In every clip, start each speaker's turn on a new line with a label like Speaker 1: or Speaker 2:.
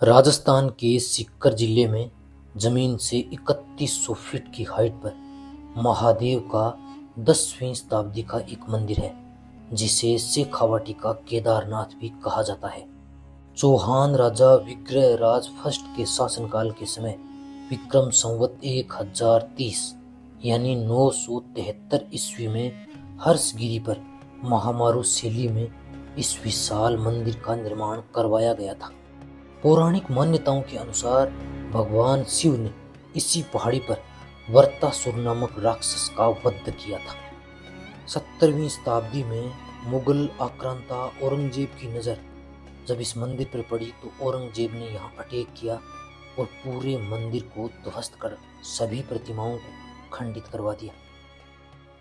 Speaker 1: राजस्थान के सीकर जिले में जमीन से 3100 फीट की हाइट पर महादेव का 10वीं शताब्दी का एक मंदिर है जिसे शेखावाटी का केदारनाथ भी कहा जाता है। चौहान राजा विग्रहराज फर्स्ट के शासनकाल के समय विक्रम संवत 1030 यानी 973 ईस्वी में हर्षगिरी पर महामारू शैली में इस विशाल मंदिर का निर्माण करवाया गया था। पौराणिक मान्यताओं के अनुसार भगवान शिव ने इसी पहाड़ी पर वर्तासुर नामक राक्षस का वध किया था। 17वीं शताब्दी में मुगल आक्रांता औरंगजेब की नज़र जब इस मंदिर पर पड़ी तो औरंगजेब ने यहाँ अटैक किया और पूरे मंदिर को ध्वस्त कर सभी प्रतिमाओं को खंडित करवा दिया।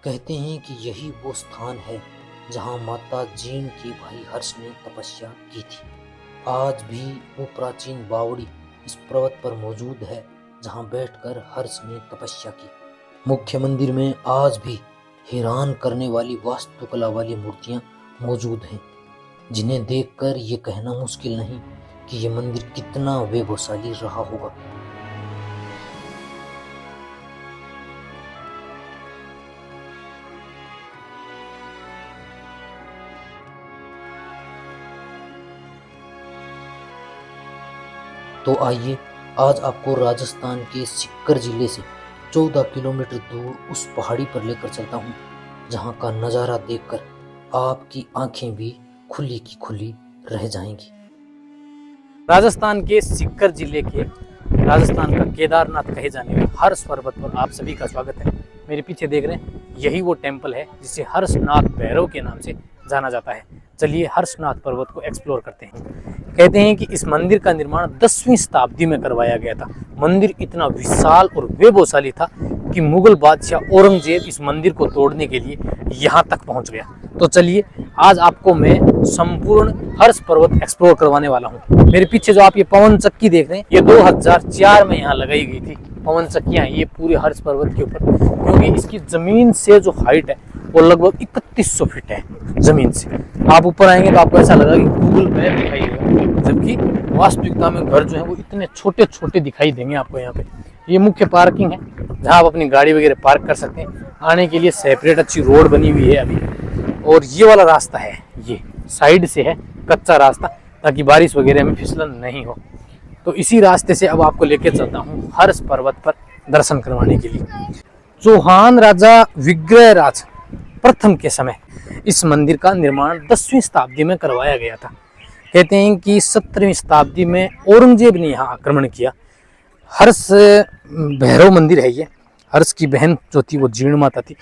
Speaker 1: कहते हैं कि यही वो स्थान है जहाँ माता जीण के भाई हर्ष ने तपस्या की थी। आज भी वो प्राचीन बावड़ी इस पर्वत पर मौजूद है जहाँ बैठकर हर्ष ने तपस्या की। मुख्य मंदिर में आज भी हैरान करने वाली वास्तुकला वाली मूर्तियां मौजूद हैं जिन्हें देखकर ये कहना मुश्किल नहीं कि ये मंदिर कितना वैभवशाली रहा होगा। तो आइए आज आपको राजस्थान के सीकर जिले से 14 किलोमीटर दूर उस पहाड़ी पर लेकर चलता हूँ जहाँ का नज़ारा देखकर आपकी आंखें भी खुली की खुली रह जाएंगी।
Speaker 2: राजस्थान के सीकर जिले के राजस्थान का केदारनाथ कहे जाने वाले हर्ष पर्वत पर आप सभी का स्वागत है। मेरे पीछे देख रहे हैं यही वो टेम्पल है जिसे हर्षनाथ भैरव के नाम से जाना जाता है। चलिए हर्षनाथ पर्वत को एक्सप्लोर करते हैं। कहते हैं कि इस मंदिर का निर्माण 10वीं शताब्दी में करवाया गया था। मंदिर इतना विशाल और वैभवशाली था कि मुगल बादशाह औरंगजेब इस मंदिर को तोड़ने के लिए यहाँ तक पहुँच गया। तो चलिए आज आपको मैं संपूर्ण हर्ष पर्वत एक्सप्लोर करवाने वाला हूँ। मेरे पीछे जो आप ये पवन चक्की देख रहे हैं ये 2004 में यहाँ लगाई गई थी। पवन चक्कियाँ ये पूरे हर्ष पर्वत के ऊपर, क्योंकि इसकी जमीन से जो हाइट है वो लगभग 3100 फीट है जमीन से। आप ऊपर आएंगे तो आपको ऐसा लगा कि गूगल मैप दिखाई देगा, जबकि वास्तविकता में घर जो है वो इतने छोटे छोटे दिखाई देंगे आपको। यहाँ पे ये मुख्य पार्किंग है जहाँ आप अपनी गाड़ी वगैरह पार्क कर सकते हैं। आने के लिए सेपरेट अच्छी रोड बनी हुई है अभी। और ये वाला रास्ता है, ये साइड से है कच्चा रास्ता ताकि बारिश वगैरह में फिसलन नहीं हो। तो इसी रास्ते से अब आपको लेके चलता हूँ हर्ष पर्वत पर दर्शन करवाने के लिए। चौहान राजा विग्रहराज प्रथम के समय इस मंदिर का निर्माण 10वीं शताब्दी में करवाया गया था। कहते हैं कि 17वीं शताब्दी में औरंगजेब ने यहाँ आक्रमण किया। हर्ष भैरव मंदिर है ये। हर्ष की बहन जो थी वो जीण माता थी,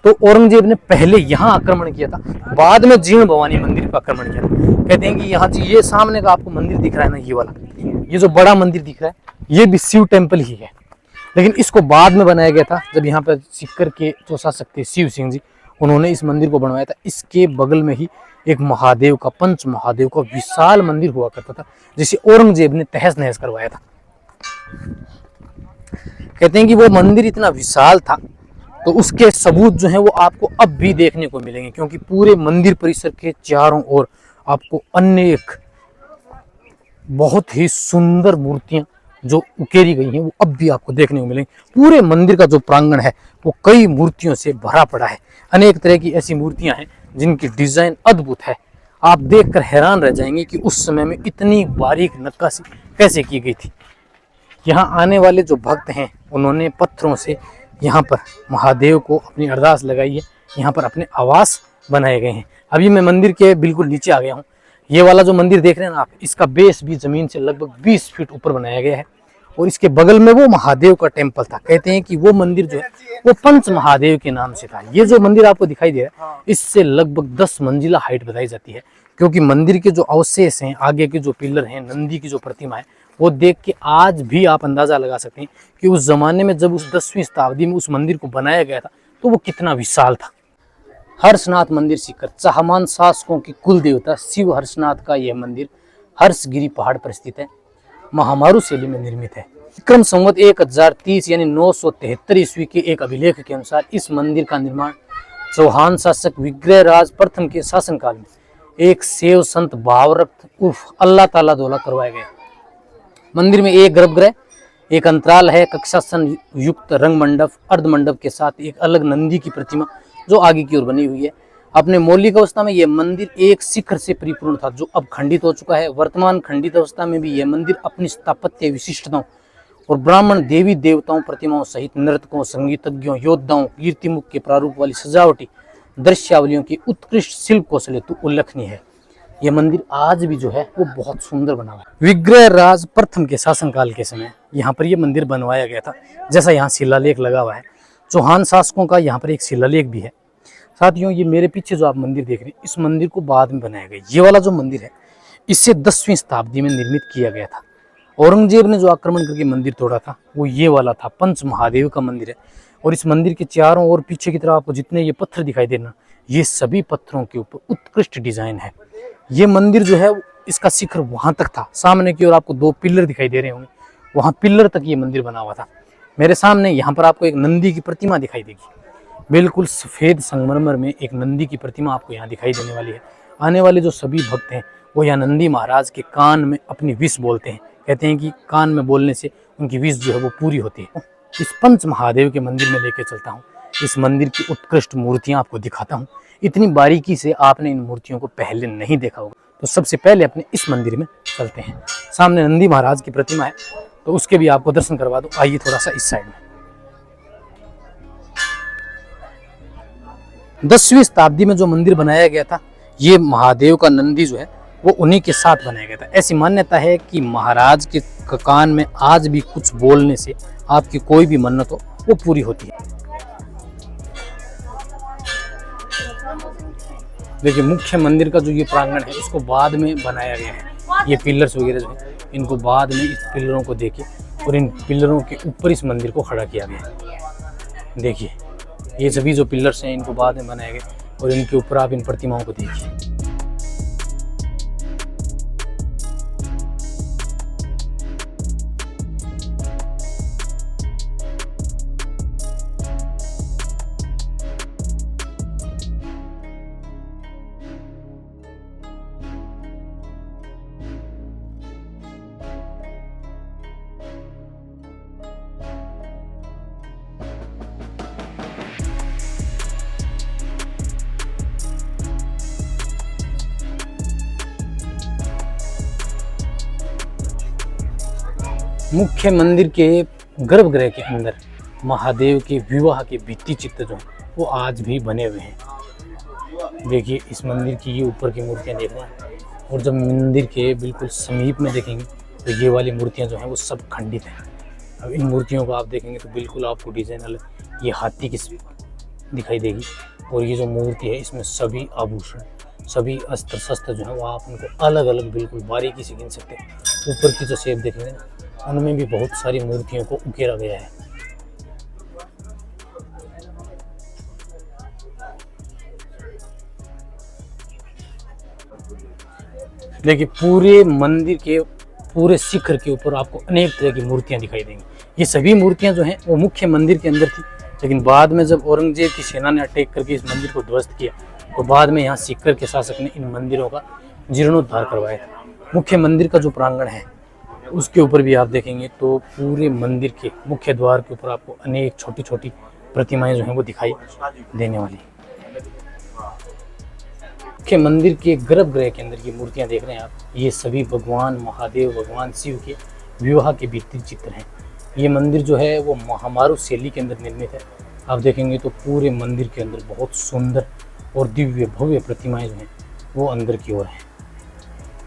Speaker 2: तो औरंगजेब ने पहले यहाँ आक्रमण किया था, बाद में जीण भवानी मंदिर पर आक्रमण किया था। कहते हैं कि यहाँ ये सामने का आपको मंदिर दिख रहा है ना, ये वाला, ये जो बड़ा मंदिर दिख रहा है ये भी शिव टेम्पल ही है, लेकिन इसको बाद में बनाया गया था जब यहाँ पर सीकर के जो शासक थे शिव सिंह जी, उन्होंने इस मंदिर को बनवाया था। इसके बगल में ही एक महादेव का, पंच महादेव का विशाल मंदिर हुआ करता था जिसे औरंगजेब ने तहस नहस करवाया था। कहते हैं कि वो मंदिर इतना विशाल था तो उसके सबूत जो हैं वो आपको अब भी देखने को मिलेंगे, क्योंकि पूरे मंदिर परिसर के चारों ओर आपको अनेक बहुत ही सुंदर मूर्तियां जो उकेरी गई हैं वो अब भी आपको देखने को मिलेंगी। पूरे मंदिर का जो प्रांगण है वो कई मूर्तियों से भरा पड़ा है। अनेक तरह की ऐसी मूर्तियां हैं जिनकी डिजाइन अद्भुत है। आप देखकर हैरान रह जाएंगे कि उस समय में इतनी बारीक नक्काशी कैसे की गई थी। यहाँ आने वाले जो भक्त हैं उन्होंने पत्थरों से यहाँ पर महादेव को अपनी अरदास लगाई है। यहाँ पर अपने आवास बनाए गए हैं। अभी मैं मंदिर के बिल्कुल नीचे आ गया हूँ। ये वाला जो मंदिर देख रहे हैं ना आप, इसका बेस भी जमीन से लगभग 20 फीट ऊपर बनाया गया है और इसके बगल में वो महादेव का टेम्पल था। कहते हैं कि वो मंदिर जो है वो पंच महादेव के नाम से था। ये जो मंदिर आपको दिखाई दे रहा है इससे लगभग 10 मंजिला हाइट बताई जाती है, क्योंकि मंदिर के जो अवशेष हैं, आगे के जो पिलर हैं, नंदी की जो प्रतिमा है, वो देख के आज भी आप अंदाजा लगा सकते हैं कि उस जमाने में जब उस 10वीं शताब्दी में उस मंदिर को बनाया गया था तो वो कितना विशाल था। हर्षनाथ मंदिर सीकर चाहमान शासकों की कुल देवता शिव हर्षनाथ का यह मंदिर हर्षगिरी पहाड़ पर स्थित है। महामारू शैली में निर्मित है। विक्रम संवत 1030 यानी 973 ईस्वी के एक अभिलेख के अनुसार इस मंदिर का निर्माण चौहान शासक विग्रहराज प्रथम के शासनकाल में एक सेव संत भावरक्त उर्फ अल्लाह ताला द्वारा करवाया गया। मंदिर में एक गर्भगृह, एक अंतराल है, कक्षासन युक्त रंग मंडप, अर्ध मंडप के साथ एक अलग नंदी की प्रतिमा जो आगे की ओर बनी हुई है। अपने मौलिक अवस्था में यह मंदिर एक शिखर से परिपूर्ण था जो अब खंडित हो चुका है। वर्तमान खंडित अवस्था में भी यह मंदिर अपनी स्थापत्य विशिष्टताओं और ब्राह्मण देवी देवताओं प्रतिमाओं सहित नर्तकों, संगीतज्ञों, योद्धाओं, कीर्तिमुख के प्रारूप वाली सजावटी दृश्यावलियों की उत्कृष्ट शिल्प कौशल हेतु उल्लेखनीय है। यह मंदिर आज भी जो है वो बहुत सुंदर बना हुआ है। विग्रह राज प्रथम के शासनकाल के समय यहाँ पर यह मंदिर बनवाया गया था। जैसा यहाँ शिलालेख लगा हुआ है, चौहान शासकों का यहाँ पर एक शिलालेख भी है। साथियों, ये मेरे पीछे जो आप मंदिर देख रहे हैं, इस मंदिर को बाद में बनाया गया। ये वाला जो मंदिर है, इसे 10वीं शताब्दी में निर्मित किया गया था। औरंगजेब ने जो आक्रमण करके मंदिर तोड़ा था वो ये वाला था। पंच महादेव का मंदिर है और इस मंदिर के चारों ओर पीछे की तरफ आपको जितने ये पत्थर दिखाई देना, ये सभी पत्थरों के ऊपर उत्कृष्ट डिजाइन है। ये मंदिर जो है इसका शिखर वहां तक था। सामने की ओर आपको 2 पिलर दिखाई दे रहे होंगे, वहां पिलर तक ये मंदिर बना हुआ था। मेरे सामने यहाँ पर आपको एक नंदी की प्रतिमा दिखाई देगी। बिल्कुल सफेद संगमरमर में एक नंदी की प्रतिमा आपको यहाँ दिखाई देने वाली है। आने वाले जो सभी भक्त हैं वो यहाँ नंदी महाराज के कान में अपनी विश बोलते हैं। कहते हैं कि कान में बोलने से उनकी विश जो है वो पूरी होती है। इस पंच महादेव के मंदिर में लेके चलता हूँ। इस मंदिर की उत्कृष्ट मूर्तियां आपको दिखाता हूँ। इतनी बारीकी से आपने इन मूर्तियों को पहले नहीं देखा होगा। तो सबसे पहले अपने इस मंदिर में चलते हैं। सामने नंदी महाराज की प्रतिमा है, तो उसके भी आपको दर्शन करवा दूं। आइए थोड़ा सा इस साइड में। 10वीं शताब्दी में जो मंदिर बनाया गया था, ये महादेव का नंदी जो है वो उन्हीं के साथ बनाया गया था। ऐसी मान्यता है कि महाराज के कान में आज भी कुछ बोलने से आपकी कोई भी मन्नत हो वो पूरी होती है। देखिए, मुख्य मंदिर का जो ये प्रांगण है इसको बाद में बनाया गया है। ये पिलर्स वगैरह जो है इनको बाद में इस पिलरों को देके और इन पिलरों के ऊपर इस मंदिर को खड़ा किया गया है। देखिए, ये सभी जो पिलर्स हैं इनको बाद में बनाया गया और इनके ऊपर आप इन प्रतिमाओं को देखिए। मुख्य मंदिर के गर्भगृह के अंदर महादेव के विवाह के भित्ति चित्र जो हैं वो आज भी बने हुए हैं। देखिए, इस मंदिर की ये ऊपर की मूर्तियां देख रहे हैं और जब मंदिर के बिल्कुल समीप में देखेंगे तो ये वाली मूर्तियां जो हैं वो सब खंडित हैं। अब इन मूर्तियों को आप देखेंगे तो बिल्कुल आपको डिजाइन अलग, ये हाथी की दिखाई देगी और ये जो मूर्ति है इसमें सभी आभूषण, सभी अस्त्र शस्त्र जो है वो आप उनको अलग अलग बिल्कुल बारीकी से गिन सकते हैं। ऊपर की जो शेप देखेंगे उनमें भी बहुत सारी मूर्तियों को उकेरा गया है। देखिए, पूरे मंदिर के पूरे शिखर के ऊपर आपको अनेक तरह की मूर्तियां दिखाई देंगी। ये सभी मूर्तियां जो हैं वो मुख्य मंदिर के अंदर थी, लेकिन बाद में जब औरंगजेब की सेना ने अटैक करके इस मंदिर को ध्वस्त किया तो बाद में यहाँ सीकर के शासक ने इन मंदिरों का जीर्णोद्धार करवाया था। मुख्य मंदिर का जो प्रांगण है उसके ऊपर भी आप देखेंगे तो पूरे मंदिर के मुख्य द्वार के ऊपर आपको अनेक छोटी छोटी प्रतिमाएं जो हैं वो दिखाई देने वाली। मुख्य मंदिर के गर्भगृह के अंदर की मूर्तियां देख रहे हैं आप, ये सभी भगवान महादेव, भगवान शिव के विवाह के भित्ति चित्र हैं। ये मंदिर जो है वो महामारू शैली के अंदर निर्मित है। आप देखेंगे तो पूरे मंदिर के अंदर बहुत सुंदर और दिव्य भव्य प्रतिमाएं जो हैं वो अंदर की ओर हैं।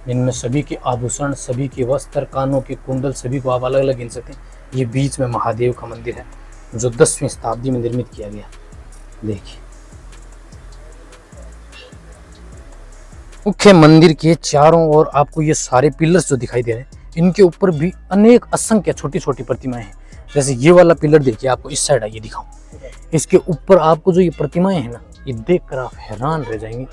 Speaker 2: इनमें सभी के आभूषण, सभी के वस्त्र, कानों के कुंडल, सभी को आप अलग अलग गिन सकते हैं। ये बीच में महादेव का मंदिर है जो 10वीं शताब्दी में निर्मित किया गया। देखिए, मुख्य मंदिर के चारों ओर आपको ये सारे पिलर्स जो दिखाई दे रहे हैं इनके ऊपर भी अनेक असंख्य छोटी छोटी प्रतिमाएं हैं। जैसे ये वाला पिलर देखिए, आपको इस साइड आइए दिखाऊं। इसके ऊपर आपको जो ये प्रतिमाएं हैं ना, ये देखकर आप हैरान रह जाएंगे।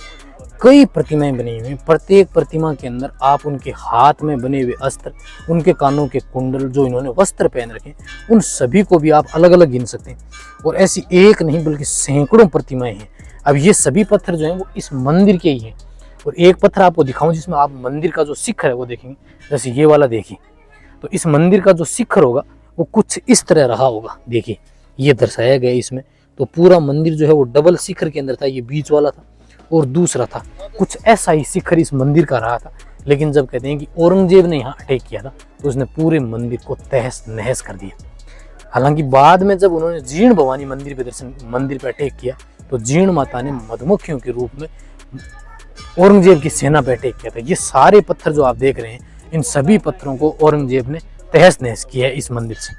Speaker 2: कई प्रतिमाएं बनी हुई हैं। प्रत्येक प्रतिमा के अंदर आप उनके हाथ में बने हुए अस्त्र, उनके कानों के कुंडल, जो इन्होंने वस्त्र पहन रखे, उन सभी को भी आप अलग अलग गिन सकते हैं। और ऐसी एक नहीं बल्कि सैकड़ों प्रतिमाएं हैं। अब ये सभी पत्थर जो हैं वो इस मंदिर के ही हैं। और एक पत्थर आपको दिखाऊं जिसमें आप मंदिर का जो शिखर है वो देखेंगे। जैसे ये वाला देखिए, तो इस मंदिर का जो शिखर होगा वो कुछ इस तरह रहा होगा। देखिए ये दर्शाया गया इसमें। तो पूरा मंदिर जो है वो डबल शिखर के अंदर था, ये बीच वाला था और दूसरा था। कुछ ऐसा ही शिखर इस मंदिर का रहा था। लेकिन जब कहते हैं कि औरंगजेब ने यहाँ अटैक किया था तो उसने पूरे मंदिर को तहस नहस कर दिया। हालांकि बाद में जब उन्होंने जीर्ण भवानी मंदिर पे अटैक किया तो जीर्ण माता ने मधुमक्खियों के रूप में औरंगजेब की सेना पे अटैक किया था। ये सारे पत्थर जो आप देख रहे हैं, इन सभी पत्थरों को औरंगजेब ने तहस नहस किया है इस मंदिर से।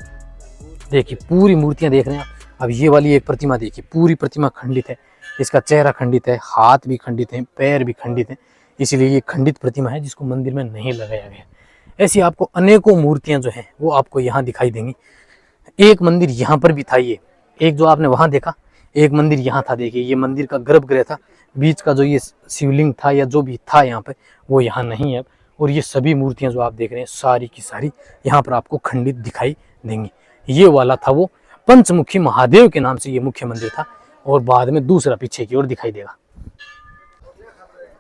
Speaker 2: देखिए पूरी मूर्तियां देख रहे हैं आप। अब ये वाली एक प्रतिमा देखिए, पूरी प्रतिमा खंडित है, इसका चेहरा खंडित है, हाथ भी खंडित है, पैर भी खंडित है, इसीलिए ये खंडित प्रतिमा है जिसको मंदिर में नहीं लगाया गया। ऐसी आपको अनेकों मूर्तियां जो हैं वो आपको यहाँ दिखाई देंगी। एक मंदिर यहाँ पर भी था, ये एक जो आपने वहां देखा, एक मंदिर यहाँ था। देखिए ये मंदिर का गर्भगृह था, बीच का जो ये शिवलिंग था या जो भी था यहाँ पे वो यहाँ नहीं है। और ये सभी मूर्तियां जो आप देख रहे हैं सारी की सारी यहाँ पर आपको खंडित दिखाई देंगी। ये वाला था वो पंचमुखी महादेव के नाम से ये मुख्य मंदिर था, और बाद में दूसरा पीछे की ओर दिखाई देगा।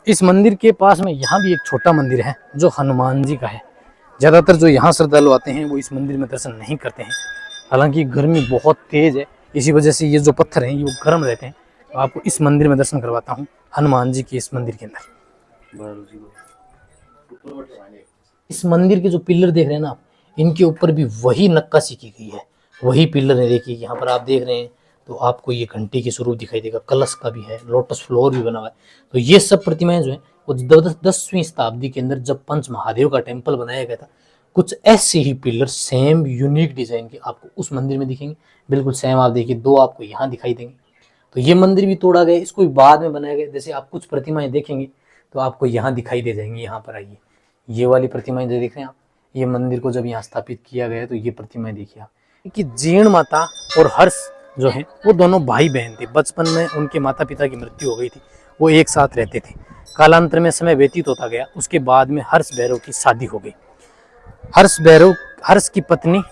Speaker 2: इस मंदिर के पास में यहाँ भी एक छोटा मंदिर है जो हनुमान जी का है। ज्यादातर जो यहाँ श्रद्धालु आते हैं वो इस मंदिर में दर्शन नहीं करते हैं। हालांकि गर्मी बहुत तेज है, इसी वजह से ये जो पत्थर हैं ये वो गर्म रहते हैं। तो आपको इस मंदिर में दर्शन करवाता हूँ, हनुमान जी के इस मंदिर के अंदर। इस मंदिर के जो पिलर देख रहे हैं ना आप, इनके ऊपर भी वही नक्काशी की गई है, वही पिलर है। देखिए यहाँ पर आप देख रहे हैं तो आपको ये घंटी के स्वरूप दिखाई देगा, कलश का भी है, लोटस फ्लोर भी बना हुआ है। तो ये सब प्रतिमाएं जो है वो 10वीं शताब्दी के अंदर जब पंच महादेव का टेम्पल बनाया गया था, कुछ ऐसे ही पिलर सेम यूनिक डिजाइन के आपको उस मंदिर में दिखेंगे। बिल्कुल सेम आप देखिए, दो आपको यहाँ दिखाई देंगे। तो ये मंदिर भी तोड़ा गया, इसको भी बाद में बनाया गया। जैसे आप कुछ प्रतिमाएं देखेंगे तो आपको यहाँ दिखाई दे जाएंगी। यहाँ पर आइए, ये वाली प्रतिमाएं जो देख रहे हैं आप, ये मंदिर को जब यहाँ स्थापित किया गया तो ये प्रतिमाएं देखिए आप कि जीर्ण माता और हर्ष जो है वो दोनों भाई बहन थे। बचपन में उनके माता पिता की मृत्यु हो गई थी, वो एक साथ रहते थे। कालांतर में समय व्यतीत होता गया, उसके बाद में हर्ष भैरव की शादी हो गई। हर्ष की पत्नी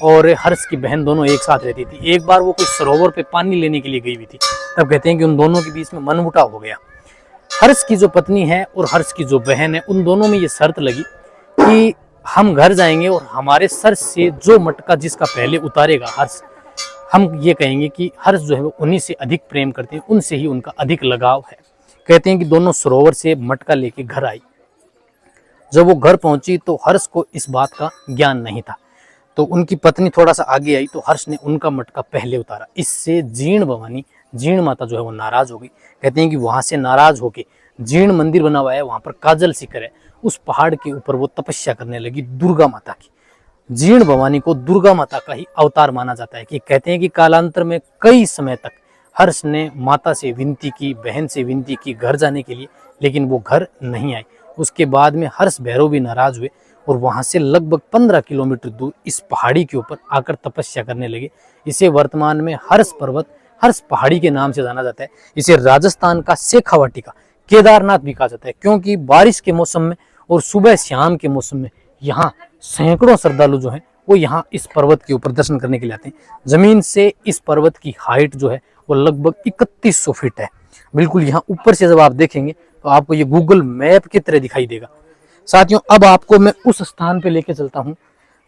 Speaker 2: और हर्ष की बहन दोनों एक साथ रहती थी। एक बार वो कोई सरोवर पे पानी लेने के लिए गई हुई थी, तब कहते हैं कि उन दोनों के बीच में मनमुटाव हो गया। हर्ष की जो पत्नी है और हर्ष की जो बहन है, उन दोनों में ये शर्त लगी कि हम घर जाएंगे और हमारे सर से जो मटका जिसका पहले उतारेगा हर्ष, हम ये कहेंगे कि हर्ष जो है वो उन्हीं से अधिक प्रेम करते हैं, उनसे ही उनका अधिक लगाव है। कहते हैं कि दोनों सरोवर से मटका लेके घर आई। जब वो घर पहुंची तो हर्ष को इस बात का ज्ञान नहीं था, तो उनकी पत्नी थोड़ा सा आगे आई तो हर्ष ने उनका मटका पहले उतारा। इससे जीर्ण माता जो है वो नाराज हो गई। कहते हैं कि वहां से नाराज होके जीर्ण मंदिर बना हुआ है, वहां पर काजल शिखर है, उस पहाड़ के ऊपर वो तपस्या करने लगी दुर्गा माता की। जीर्ण भवानी को दुर्गा माता का ही अवतार माना जाता है। कि कहते हैं कि कालांतर में कई समय तक हर्ष ने माता से विनती की, बहन से विनती की घर जाने के लिए, लेकिन वो घर नहीं आए। उसके बाद में हर्ष भैरव भी नाराज हुए और वहां से लगभग 15 किलोमीटर दूर इस पहाड़ी के ऊपर आकर तपस्या करने लगे। इसे वर्तमान में हर्ष पर्वत, हर्ष पहाड़ी के नाम से जाना जाता है। इसे राजस्थान का शेखावाटी का केदारनाथ भी कहा जाता है, क्योंकि बारिश के मौसम में और सुबह शाम के मौसम में यहाँ सैकड़ों श्रद्धालु जो हैं वो यहाँ इस पर्वत के ऊपर दर्शन करने के लिए आते हैं। जमीन से इस पर्वत की हाइट जो है वो लगभग 3100 फीट है। बिल्कुल यहाँ ऊपर से जब आप देखेंगे तो आपको ये गूगल मैप की तरह दिखाई देगा। साथियों, अब आपको मैं उस स्थान पे लेके चलता हूँ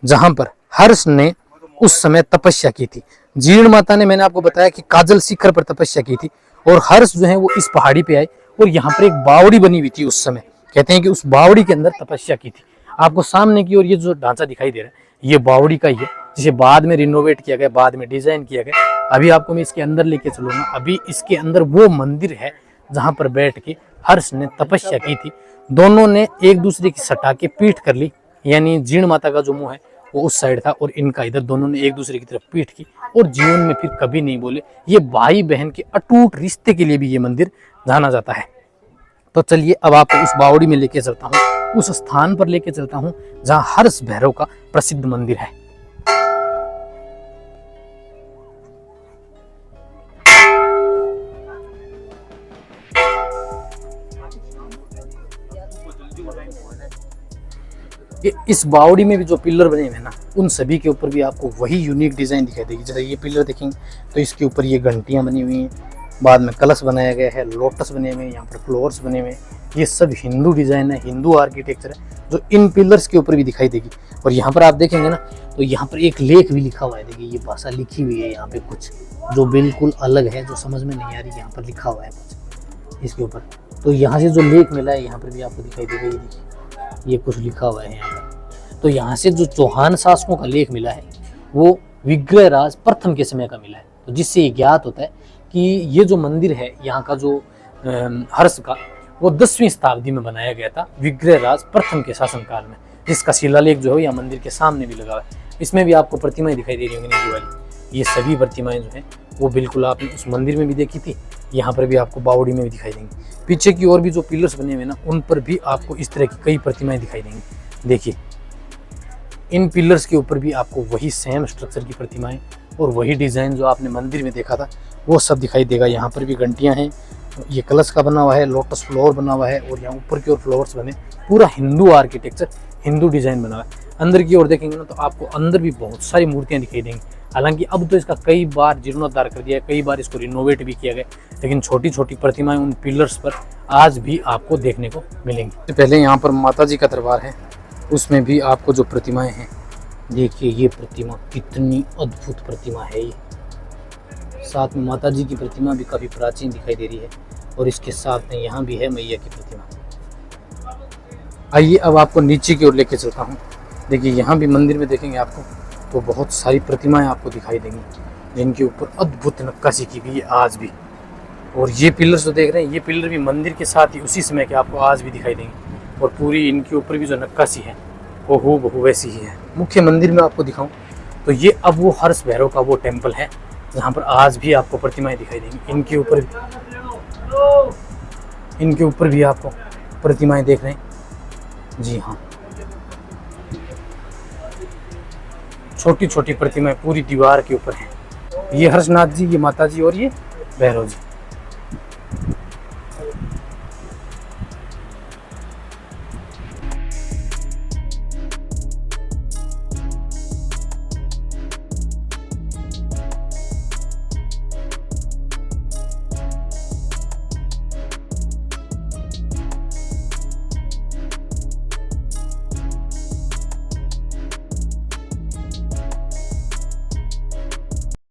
Speaker 2: जहां पर हर्ष ने उस समय तपस्या की थी। जीर्ण माता ने, मैंने आपको बताया कि काजल शिखर पर तपस्या की थी, और हर्ष जो है वो इस पहाड़ी पे आए और यहाँ पर एक बावड़ी बनी हुई थी उस समय। कहते हैं कि उस बावड़ी के अंदर तपस्या की थी। आपको सामने की ओर ये जो ढांचा दिखाई दे रहा है ये बावड़ी का ही है, जिसे बाद में रिनोवेट किया गया, बाद में डिजाइन किया गया। अभी आपको मैं इसके अंदर लेके चलूंगा। अभी इसके अंदर वो मंदिर है जहां पर बैठ के हर्ष ने तपस्या की थी। दोनों ने एक दूसरे की सटा के पीठ कर ली, यानी जीर्ण माता का जो मुंह है वो उस साइड था और इनका इधर। दोनों ने एक दूसरे की तरफ पीठ की और जीवन में फिर कभी नहीं बोले। ये भाई बहन के अटूट रिश्ते के लिए भी ये मंदिर जाना जाता है। तो चलिए अब आपको उस बावड़ी में लेके चलता हूँ, उस स्थान पर लेके चलता हूँ जहाँ हर्ष भैरव का प्रसिद्ध मंदिर है। इस बावड़ी में भी जो पिलर बने हुए हैं ना, उन सभी के ऊपर भी आपको वही यूनिक डिजाइन दिखाई देगी। जैसे ये पिलर देखेंगे तो इसके ऊपर ये घंटियां बनी हुई हैं, बाद में कलश बनाया गया है, लोटस बने हुए हैं, यहाँ पर फ्लावर्स बने हुए हैं। ये सब हिंदू डिजाइन है, हिंदू आर्किटेक्चर है, जो इन पिलर्स के ऊपर भी दिखाई देगी। और यहाँ पर आप देखेंगे ना तो यहाँ पर एक लेख भी लिखा हुआ है। देखिए ये भाषा लिखी हुई है यहाँ पे कुछ जो बिल्कुल अलग है, जो समझ में नहीं आ रही। यहाँ पर लिखा हुआ है कुछ इसके ऊपर। तो यहाँ से जो लेख मिला है यहाँ पर भी आपको दिखाई देगा। ये देखिए ये कुछ लिखा हुआ है यहाँ पर। तो यहाँ से जो चौहान शासकों का लेख मिला है वो विग्रहराज प्रथम के समय का मिला है। तो जिससे ये ज्ञात होता है कि ये जो मंदिर है यहाँ का जो हर्ष का वो 10वीं शताब्दी में बनाया गया था विग्रहराज प्रथम के शासनकाल में, जिसका शिलालेख जो है यहाँ मंदिर के सामने भी लगा हुआ है। इसमें भी आपको प्रतिमाएं दिखाई दे रही होंगी नीचे वाली। ये सभी प्रतिमाएं जो हैं वो बिल्कुल आपने उस मंदिर में भी देखी थी, यहाँ पर भी आपको बावड़ी में भी दिखाई देंगी। पीछे की और भी जो पिलर्स बने हुए ना उन पर भी आपको इस तरह की कई प्रतिमाएं दिखाई देंगी। देखिए इन पिलर्स के ऊपर भी आपको वही सेम स्ट्रक्चर की प्रतिमाएं और वही डिज़ाइन जो आपने मंदिर में देखा था वो सब दिखाई देगा। यहाँ पर भी घंटियाँ हैं, ये कलश का बना हुआ है, लोटस फ्लावर बना हुआ है और यहाँ ऊपर की ओर फ्लावर्स बने। पूरा हिंदू आर्किटेक्चर, हिंदू डिज़ाइन बना हुआ है। अंदर की ओर देखेंगे ना तो आपको अंदर भी बहुत सारी मूर्तियाँ दिखाई देंगी। हालांकि अब तो इसका कई बार जीर्णोद्धार कर दिया है, कई बार इसको रिनोवेट भी किया गया, लेकिन छोटी छोटी प्रतिमाएं उन पिलर्स पर आज भी आपको देखने को मिलेंगी। पहले यहाँ पर माता जी का दरबार है, उसमें भी आपको जो प्रतिमाएं हैं, देखिए ये प्रतिमा कितनी अद्भुत प्रतिमा है। ये साथ में माता जी की प्रतिमा भी काफ़ी प्राचीन दिखाई दे रही है और इसके साथ में यहाँ भी है मैया की प्रतिमा। आइए अब आपको नीचे की ओर लेके चलता हूँ। देखिए यहाँ भी मंदिर में देखेंगे आपको तो बहुत सारी प्रतिमाएं आपको दिखाई देंगी जिनके ऊपर अद्भुत नक्काशी की गई है आज भी। और ये पिलर्स जो देख रहे हैं ये पिलर भी मंदिर के साथ ही उसी समय के आपको आज भी दिखाई देंगे। और पूरी इनके ऊपर भी जो नक्काशी है वो हूबहू वैसी ही है। मुख्य मंदिर में आपको दिखाऊं तो ये अब वो हर्ष भैरव का वो टेम्पल है जहाँ पर आज भी आपको प्रतिमाएं दिखाई देंगी। इनके ऊपर भी आपको प्रतिमाएं देख रहे हैं। जी हाँ, छोटी छोटी प्रतिमाएं पूरी दीवार के ऊपर हैं। ये हर्षनाथ जी, ये माता जी और ये भैरव जी।